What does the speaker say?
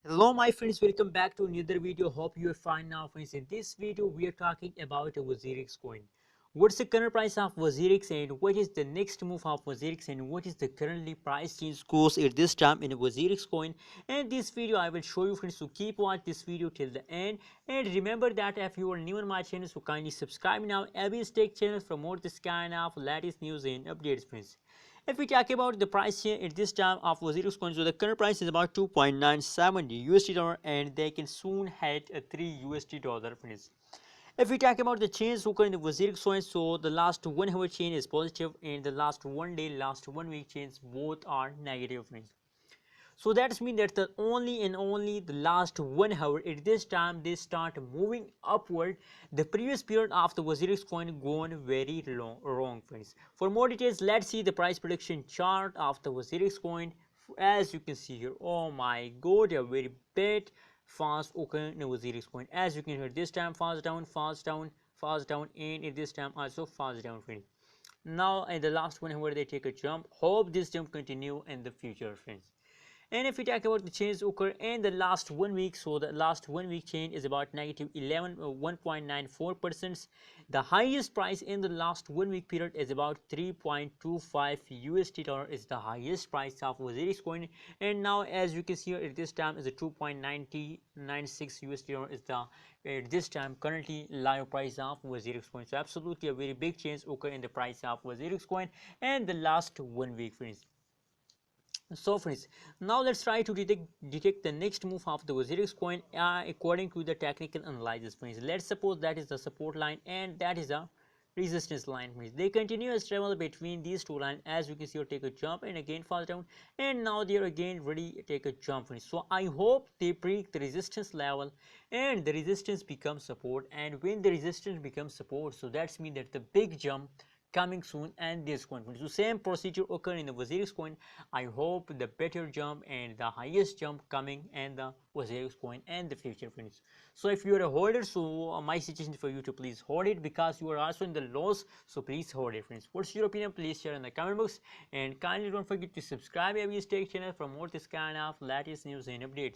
Hello my friends, welcome back to another video. Hope you are fine now friends. In this video we are talking about WazirX coin. What's the current price of WazirX and what is the next move of WazirX and what is the currently price change course at this time in WazirX coin. And this video I will show you friends, so keep watch this video till the end. And remember that if you are new on my channel, so kindly subscribe now. Every tech channel for more this kind of latest news and updates friends. If we talk about the price here at this time of WazirX coin, so the current price is about 2.97 USD dollar and they can soon hit a 3 USD dollar friends. If we talk about the change occurring in the WazirX coin, so the last 1 hour change is positive and the last 1 day, last 1 week change both are negative friends. So that's mean that the only and only the last 1 hour at this time they start moving upward. The previous period of the WazirX coin gone very wrong friends. For more details, let's see the price prediction chart of the WazirX coin. As you can see here, oh my god, a very bad fast occurring in the WazirX coin. As you can hear, this time fast down, fast down, fast down, and at this time also fast down friends. Now in the last 1 hour they take a jump. Hope this jump continue in the future friends. And if we talk about the change occur in the last 1 week, so the last 1 week change is about negative 1.94%. The highest price in the last 1 week period is about 3.25 USD dollar is the highest price of WazirX coin. And now as you can see here at this time is a 2.9096 USD dollar is the at this time currently live price of WazirX coin. So absolutely a very big change occur in the price of WazirX coin and the last 1 week friends. So friends, now let's try to detect the next move of the WazirX coin according to the technical analysis friends. Let's suppose that is the support line and that is a resistance line friends. They continuous travel between these two lines. As you can see, take a jump and again fall down, and now they are again ready take a jump friends. So I hope they break the resistance level and the resistance becomes support, and when the resistance becomes support, so that's mean that the big jump coming soon and this coin. So same procedure occur in the WazirX coin. I hope the better jump and the highest jump coming and the WazirX coin and the future friends. So if you are a holder, so my suggestion for you to please hold it because you are also in the loss. So please hold it friends. What's your opinion? Please share in the comment box and kindly don't forget to subscribe every tech channel for more this kind of latest news and updates.